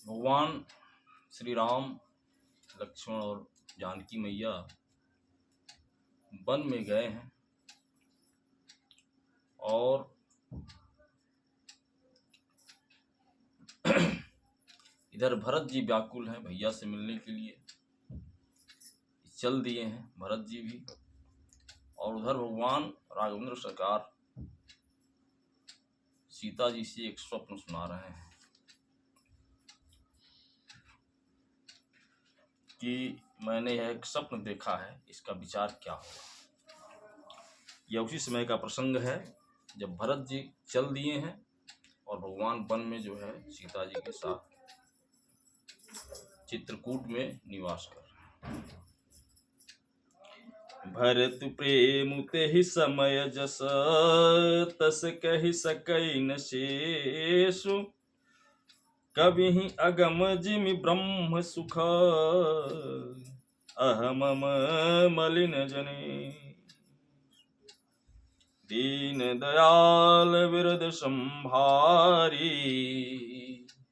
भगवान श्री राम, लक्ष्मण और जानकी मैया वन में गए हैं और इधर भरत जी व्याकुल हैं भैया से मिलने के लिए, चल दिए हैं भरत जी भी। और उधर भगवान राघवेंद्र सरकार सीता जी से एक स्वप्न सुना रहे हैं कि मैंने यह एक स्वप्न देखा है, इसका विचार क्या होगा। यह उसी समय का प्रसंग है जब भरत जी चल दिए हैं और भगवान वन में जो है सीता जी के साथ चित्रकूट में निवास कर रहे हैं। भरत प्रेम तेहि समय जस, तस कहि सकई न शेषु। कबिहि अगम जिमि ब्रह्म सुख, अहमम मलिन जने। दीन दयाल विरद संभारी,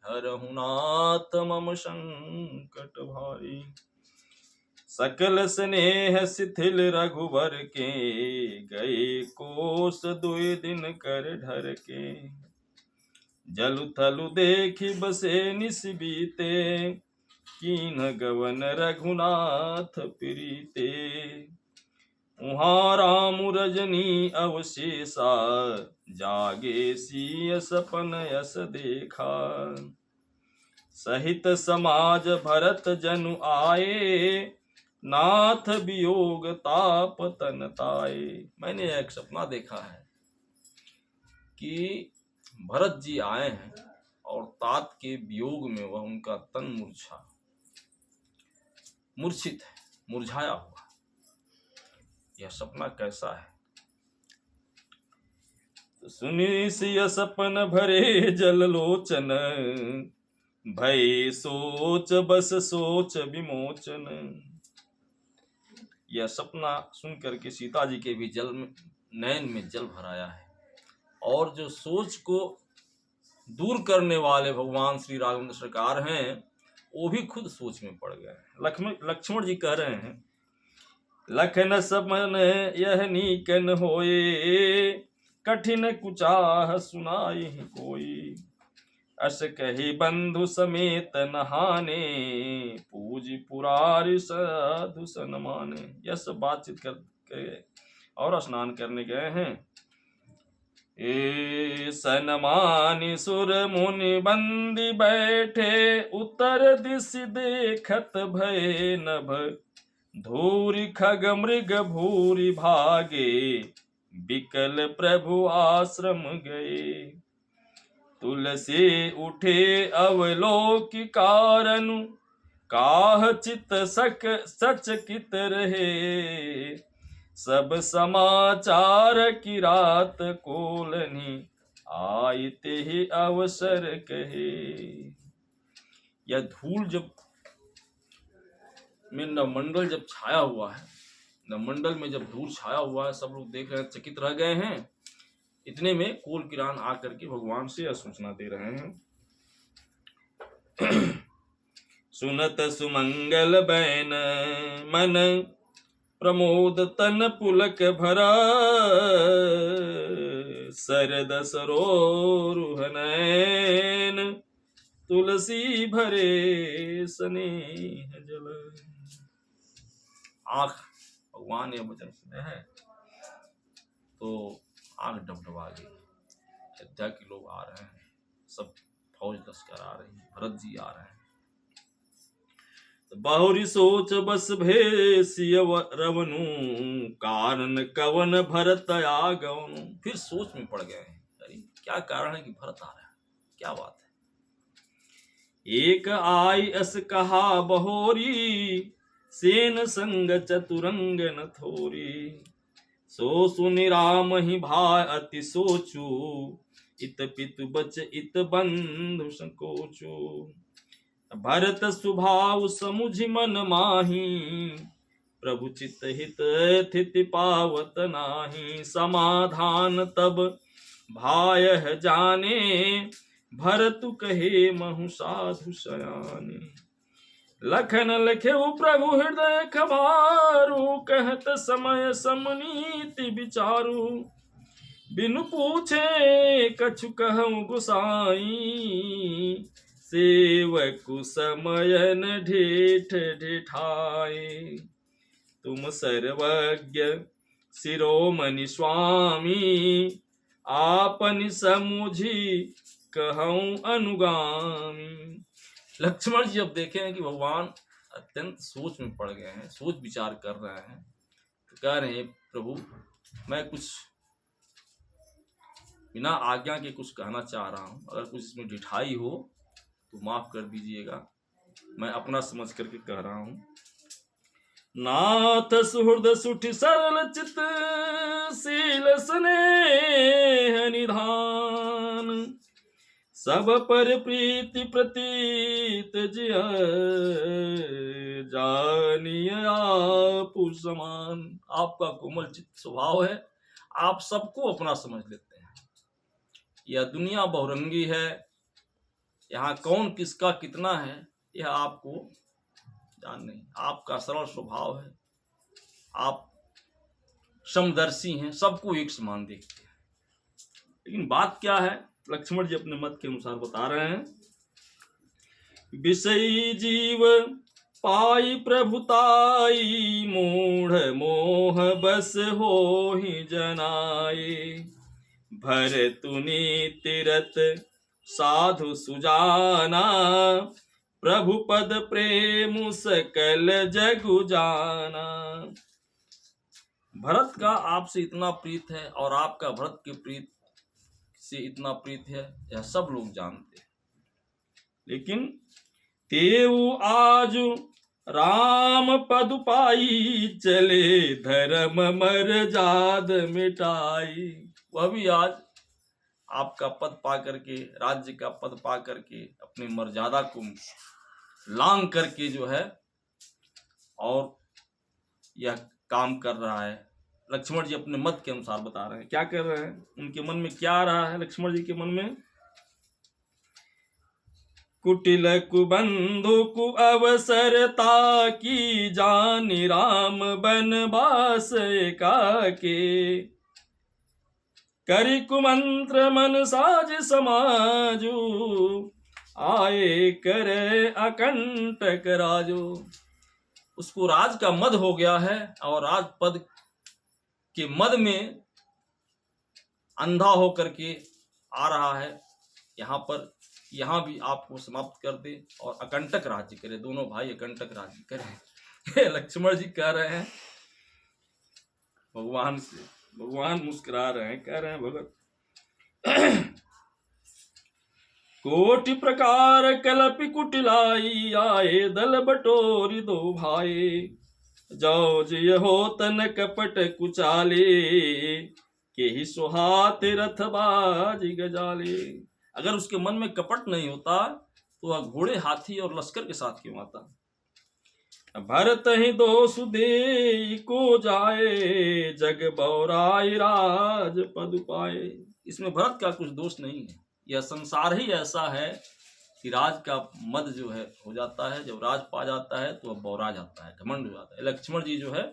हरहु नाथ मम संकट भारी। सकल स्नेह शिथिल रघुवर के, गए कोस दुई दिन कर ढर के। जलु थलु देखि बसे निस बीते, कीन गवन रघुनाथ प्रीते। उहाँ राम रजनी अवशेषा, जागे सिय सपन यस देखा। सहित समाज भरत जनु आए, नाथ वियोग ताप तन ताए। मैंने एक सपना देखा है कि भरत जी आए हैं और तात के वियोग में वह उनका तन मूर्छित है, मुरझाया हुआ। यह सपना कैसा है? तो सुनि सिय सपन भरे जल लोचन, भय सोच बस सोच विमोचन। यह सपना सुन करके सीता जी के भी नयन में जल भर आया है। और जो सोच को दूर करने वाले भगवान श्री राघवेंद्र सरकार हैं, वो भी खुद सोच में पड़ गए। लक्ष्मण जी कह रहे हैं, लखन समन यह नीकन होए, कठिन कुचाह सुनाई कोई। अस कही बंधु समेत नहाने, पूज पुरारी साधु सन माने। यह सब बातचीत करके और स्नान करने गए हैं। ए सनमानि सुर मुनि बंदी बैठे, उत्तर दिश देखत भय नभ। धूरि खग मृग भूरि भागे, बिकल प्रभु आश्रम गए। तुलसी उठे अवलोकि कारनु, काह चित सच कित रहे। सब समाचार की रात कोलनी, आयते ही अवसर कहे। यह धूल जब में नवमंडल जब छाया हुआ है, नवमंडल में जब धूल छाया हुआ है, सब लोग देख रहे हैं, चकित रह गए हैं। इतने में कोल किरान आकर के भगवान से यह सूचना दे रहे हैं। सुनत सुमंगल बैन, मन प्रमोद तन पुलक भरा। सरद सरोरुह नयन, तुलसी भरे स्नेह जल। आंख, भगवान ये वचन सुने हैं तो आंख डबडबा गई। अयोध्या के लोग आ रहे हैं, सब फौज लश्कर आ रही है, भरत जी आ रहे हैं। बहुरी सोच बस भेसिय रवनु, कारण कवन भरत आगवनु। फिर सोच में पड़ गए हैं, अरे क्या कारण है कि भरत आ रहा है, क्या बात है। एक आई अस कहा बहोरी, सेन संग चतुरंग न थोरी। सो सुनि राम ही भाय अति सोचू, इत पितु बच इत बंधु संकोचू। भरत सुभाव समुझ मन माही, प्रभु चित हित थिति पावत नाही। समाधान तब भाय जाने भरतु कहे महु साधु सयाने। लखन लिखेउ प्रभु हृदय खबारू कहत समय समनीति विचारू। बिनु पूछे कछु कहूँ गुसाई सेवकु समयन ढेठ ढेठाए। तुम सर्वज्ञ शिरोमणि स्वामी आपनि समुझी कहूँ अनुगामी। लक्ष्मण जी अब देखे हैं कि भगवान अत्यंत सोच में पड़ गए हैं, सोच विचार कर रहे हैं, तो कह रहे हैं प्रभु मैं कुछ बिना आज्ञा के कुछ कहना चाह रहा हूँ, अगर कुछ इसमें ढिठाई हो तो माफ कर दीजिएगा, मैं अपना समझ करके कह रहा हूँ। नाथ सुहृद सुठ सरल चित शील स्नेह निधान सब पर प्रीति प्रतीत जिय जानिय आप समान। आपका कोमल चित्त स्वभाव है, आप सबको अपना समझ लेते हैं। यह दुनिया बहुरंगी है, यहाँ कौन किसका कितना है यह आपको जान नहीं। आपका सरल स्वभाव है, आप समदर्शी हैं, सबको एक समान देखते हैं। लेकिन बात क्या है, लक्ष्मण जी अपने मत के अनुसार बता रहे हैं। विषयी जीव पाई प्रभुताई मूढ़ मोह बस हो ही जनाए। भरतुनि तीरथ साधु सुजाना प्रभु पद प्रेम सकल जगु जाना। भरत का आपसे इतना प्रीत है और आपका भरत के प्रीत से इतना प्रीत है, यह सब लोग जानते हैं। लेकिन तेऊ आज राम पद पाई चले धर्म मर्याद मिटाई। वह भी आज आपका पद पा करके, राज्य का पद पा करके अपनी मर्यादा को लांग करके जो है और यह काम कर रहा है। लक्ष्मण जी अपने मत के अनुसार बता रहे हैं, क्या कर रहे हैं, उनके मन में क्या आ रहा है। लक्ष्मण जी के मन में कुटिल कुबंधु कु अवसरता की जानी राम बनवास एकाके। करि कुमंत्र मन साज समाजू आए करे अकंटक राजू। उसको राज का मद हो गया है और राज पद के मद में अंधा होकर के आ रहा है। यहाँ भी आपको समाप्त कर दे और अकंटक राज्य करे, दोनों भाई अकंटक राज्य करे। लक्ष्मण जी कह रहे हैं भगवान से, भगवान मुस्कुरा रहे हैं, कह रहे हैं भगत कोटि प्रकार कलपि कुटिलाई आए दल बटोरी दो भाई। जाओ जिय हो तन कपट कुचाले के ही सुहाते रथबाज गजाले। अगर उसके मन में कपट नहीं होता तो वह घोड़े हाथी और लश्कर के साथ क्यों आता। भरत ही दोष दे को जाए जग बौराई राज पद पाए। इसमें भरत का कुछ दोष नहीं है, यह संसार ही ऐसा है कि राज का मद जो है हो जाता है, जब राज पा जाता है तो वह बौरा जाता है, घमंड हो जाता है। लक्ष्मण जी जो है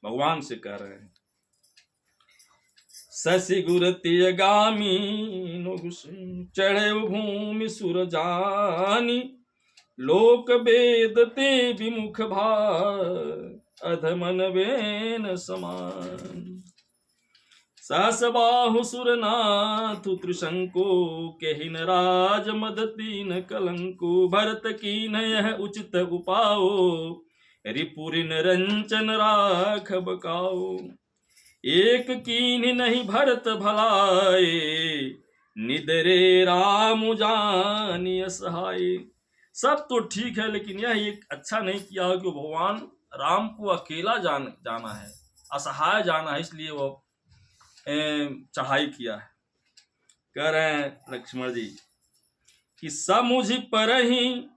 भगवान से कह रहे हैं शशि गुरतीय गामी चढ़े भूमि सुर जानी। लोक वेद ते विमुख अधमन वेन समान। सहस बाहु सुरनाथ त्रिशंको केहिन राज मद तीन कलंको। भरत कीन यह उचित उपाओ रिपुरिन रंचन राख बकाओ। एक कीन नहीं भरत भलाए निदरे राम जानिय सहाय। सब तो ठीक है लेकिन यह एक अच्छा नहीं किया कि भगवान राम को अकेला जाना है, असहाय जाना है, इसलिए वो चढ़ाई किया है। कह रहे हैं लक्ष्मण जी कि समुझ पर ही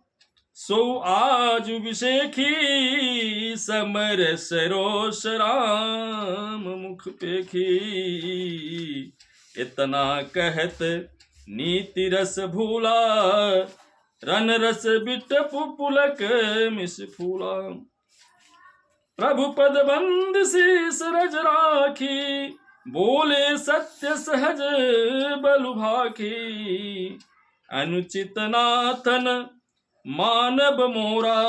सो आज विशेखी समर सरोस राम मुख पेखी। इतना कहत नीति रस भूला, रन रस बिटप पुलक मिस फूला। प्रभु पद बंद शीस रज राखी, बोले सत्य सहज बलु भाखी। अनुचित नाथन मानव मोरा,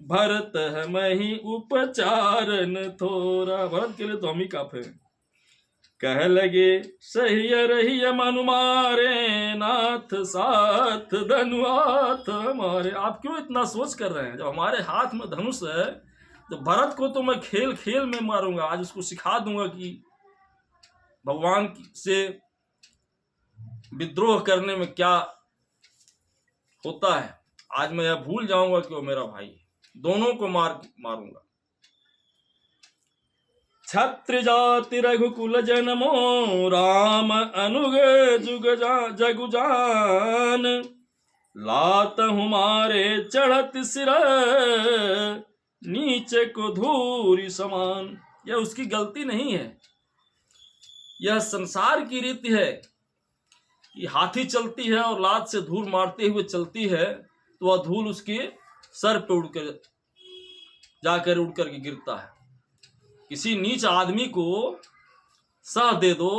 भरत मही उपचारन थोरा। भरत के लिए तो हम ही काफे। कह लगे सही रही मनु मारे, नाथ साथ धनुआथ हमारे। आप क्यों इतना सोच कर रहे हैं? जब हमारे हाथ में धनुष है तो भरत को तो मैं खेल खेल में मारूंगा। आज उसको सिखा दूंगा कि भगवान से विद्रोह करने में क्या होता है। आज मैं यह भूल जाऊंगा कि वो मेरा भाई है। दोनों को मारूंगा। छत्र जाति रघुकुल जन्मो, राम अनुग जगु जान। लात हमारे चढ़त सिर, नीचे को धूरी समान। यह उसकी गलती नहीं है, यह संसार की रीति है कि हाथी चलती है और लात से धूल मारते हुए चलती है तो वह धूल उसके सर पे उड़कर जाकर उड़ करके गिरता है। किसी नीच आदमी को सह दे दो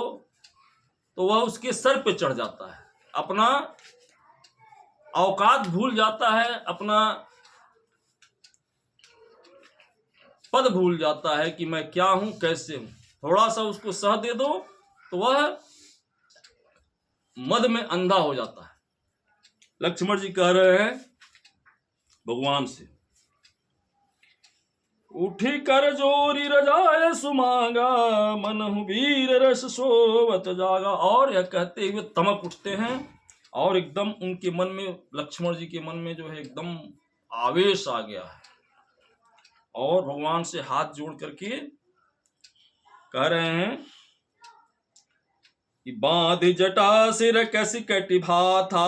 तो वह उसके सर पे चढ़ जाता है, अपना औकात भूल जाता है, अपना पद भूल जाता है कि मैं क्या हूं, कैसे हूं। थोड़ा सा उसको सह दे दो तो वह मद में अंधा हो जाता है। लक्ष्मण जी कह रहे हैं भगवान से, उठी कर जोरी रजाए सुमांगा, मनहु वीर रस सोवत जागा। और यह कहते हुए तमक उठते हैं और एकदम उनके मन में, लक्ष्मण जी के मन में जो है एकदम आवेश आ गया है और भगवान से हाथ जोड़ करके कह रहे हैं कि बांध जटा सिर कसी कटि भाथा,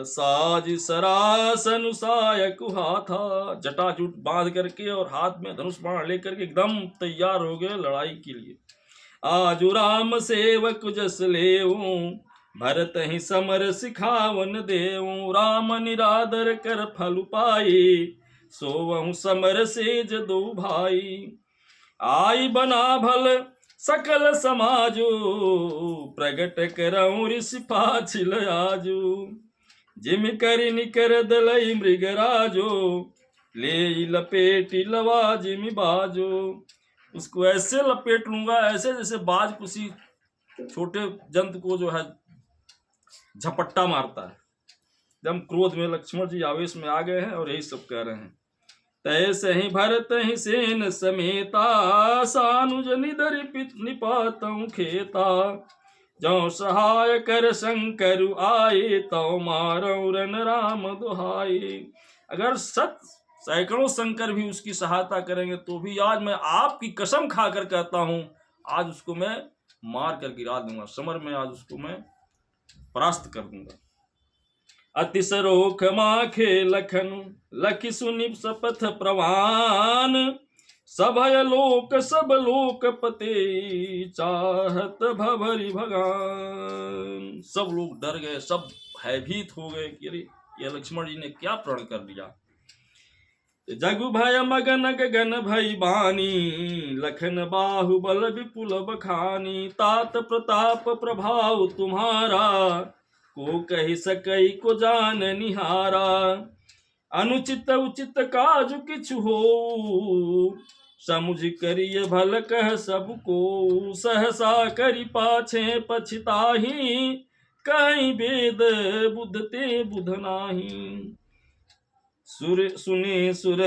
साज सरासन सायक हाथा। जटा जुट बांध करके और हाथ में धनुष बाण लेकर के एकदम तैयार हो गए लड़ाई के लिए। आजु राम सेवक जस लेऊं, भरत ही समर सिखावन देऊं। राम निरादर कर फल पाई, सोवहु समर सेज दो भाई। आई बना भल सकल समाजो, प्रगट करऊं ऋषि पाछिल आजो। जिम करि निकर दलई मृगराजो, ले लपेटी लवा जिमि बाजो। उसको ऐसे लपेट लूंगा, ऐसे जैसे बाज किसी छोटे जंतु को जो है झपट्टा मारता है। एकदम क्रोध में लक्ष्मण जी आवेश में आ गए हैं और यही सब कह रहे हैं। तैसे ही भरत ही सेन समेता, सानुज निदर निपातऊ खेता। जो सहाय कर शंकर आए, तो मारऊ रन राम दुहाई। अगर सैकड़ों शंकर भी उसकी सहायता करेंगे तो भी आज मैं आपकी कसम खाकर कहता हूं, आज उसको मैं मार कर गिरा दूंगा। समर में आज उसको मैं परास्त कर दूंगा। अतिसरोख माखे लखनु, लखि सुनि सपथ प्रवान। सभय लोक सब लोक पते, चाहत भभरि भगान। सब लोग डर गए, सब भयभीत हो गए कि अरे ये लक्ष्मण जी ने क्या प्रण कर लिया। जगु भय मगन गगन भई बानी, लखन बाहुबल विपुल बखानी। तात प्रताप प्रभाव तुम्हारा, को कही सकई को जान निहारा। अनुचित उचित काज किछु हो, समुझ करिय भल कह सबको। सहसा करि पाछे पछताही, कहीं वेद बुध ते बुध नाही। सुने सुर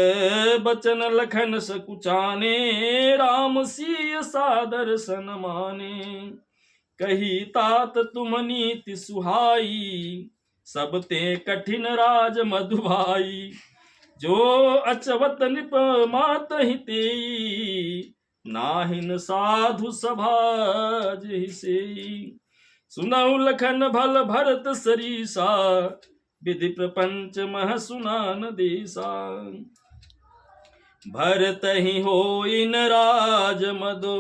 बचन लखन सकुचाने, राम सिय सादर सन माने। कही तात तुम नीति सुहाई, सब ते कठिन राज मधुभाई। जो अचवत निप मात हितेई, नाहिन साधु सभा जैसेई। सुनऊ लखन भल भरत सरीसा, विधि प्रपंच मह सुनान देसा। भरत ही हो इन राज मदो,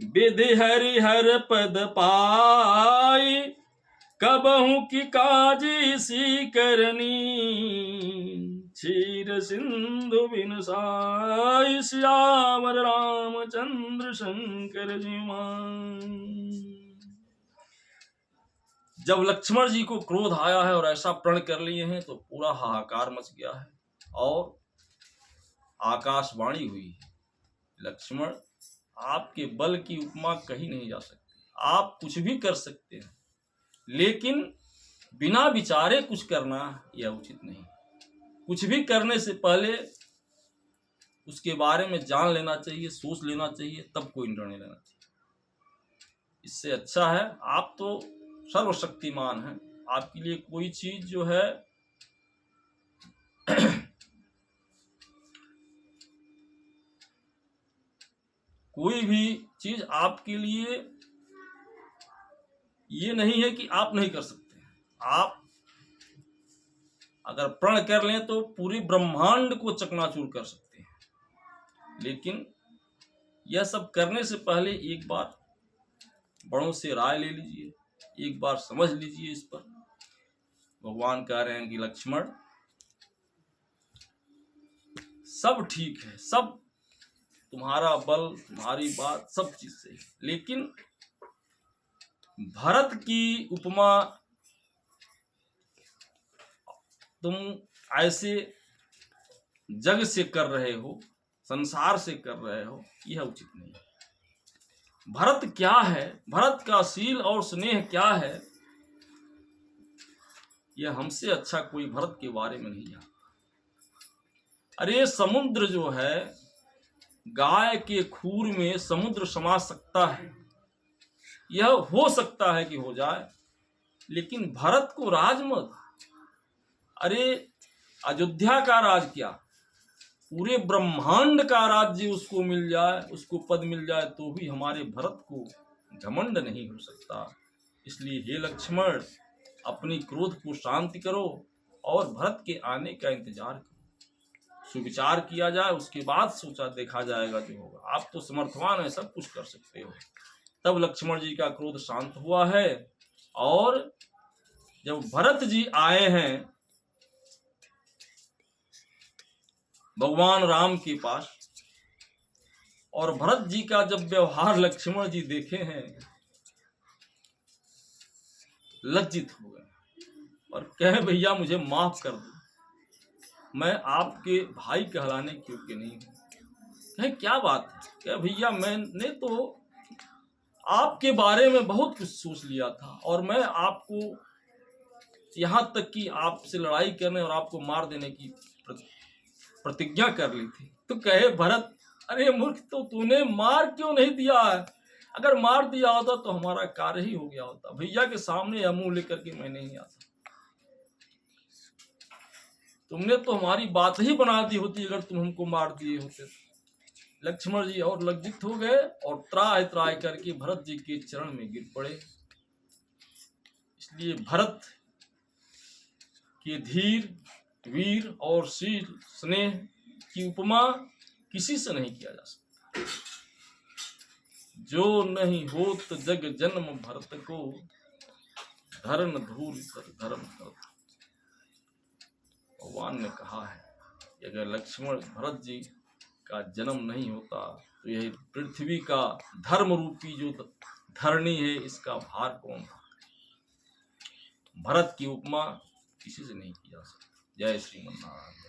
बेदे हरि हर पद पाई, कबहू की काजी सी करनी, क्षीर सिंधु बिन साई, श्यामर रामचंद्र शंकर जी मान। जब लक्ष्मण जी को क्रोध आया है और ऐसा प्रण कर लिए हैं तो पूरा हाहाकार मच गया है और आकाशवाणी हुई है, लक्ष्मण आपके बल की उपमा कही नहीं जा सकती, आप कुछ भी कर सकते हैं, लेकिन बिना विचारे कुछ करना यह उचित नहीं। कुछ भी करने से पहले उसके बारे में जान लेना चाहिए, सोच लेना चाहिए, तब कोई निर्णय लेना चाहिए। इससे अच्छा है, आप तो सर्वशक्तिमान हैं, आपके लिए कोई चीज जो है कोई भी चीज आपके लिए ये नहीं है कि आप नहीं कर सकते। आप अगर प्रण कर लें तो पूरी ब्रह्मांड को चकनाचूर कर सकते हैं, लेकिन यह सब करने से पहले एक बार बड़ों से राय ले लीजिए, एक बार समझ लीजिए इस पर। भगवान कह रहे हैं कि लक्ष्मण सब ठीक है, सब तुम्हारा बल, तुम्हारी बात सब चीज सही, लेकिन भरत की उपमा तुम ऐसे जग से कर रहे हो, संसार से कर रहे हो, यह उचित नहीं है। भरत क्या है, भरत का शील और स्नेह क्या है, यह हमसे अच्छा कोई भरत के बारे में नहीं जानता। अरे समुद्र जो है, गाय के खूर में समुद्र समा सकता है, यह हो सकता है कि हो जाए, लेकिन भरत को राज मत। अरे अयोध्या का राज क्या, पूरे ब्रह्मांड का राज्य उसको मिल जाए, उसको पद मिल जाए, तो भी हमारे भरत को घमंड नहीं हो सकता। इसलिए हे लक्ष्मण, अपनी क्रोध को शांति करो और भरत के आने का इंतजार करो, सुविचार किया जाए, उसके बाद सोचा देखा जाएगा जो होगा। आप तो समर्थवान है, सब कुछ कर सकते हो। तब लक्ष्मण जी का क्रोध शांत हुआ है और जब भरत जी आए हैं भगवान राम के पास, और भरत जी का जब व्यवहार लक्ष्मण जी देखे हैं, लज्जित हो गए और कहे भैया मुझे माफ कर दो, मैं आपके भाई कहलाने के योग्य नहीं हूं। कहे क्या बात है, कहे भैया मैंने तो आपके बारे में बहुत कुछ सोच लिया था और मैं आपको यहां तक कि आपसे लड़ाई करने और आपको मार देने की प्रतिज्ञा कर ली थी। तो कहे भरत, अरे मूर्ख, तो तूने मार क्यों नहीं दिया है? अगर मार दिया होता तो हमारा कार्य ही हो गया होता। भैया के सामने यह मुंह लेकर के मैं नहीं आता, तुमने तो हमारी बात ही बना दी होती अगर तुम हमको मार दिए होते। लक्ष्मण जी और लज्जित हो गए और त्राय त्राय करके भरत जी के चरण में गिर पड़े। इसलिए भरत के धीर, वीर और शील स्नेह की उपमा किसी से नहीं किया जा सकता। जो नहीं होत जग जन्म भरत को, धर्म धूल कर धर्म कर। भगवान ने कहा है कि अगर लक्ष्मण भरत जी का जन्म नहीं होता तो यह पृथ्वी का धर्म रूपी जो धरणी है, इसका भार कौन था। भरत की उपमा किसी से नहीं की जा सकती। जय श्रीमन नारायण।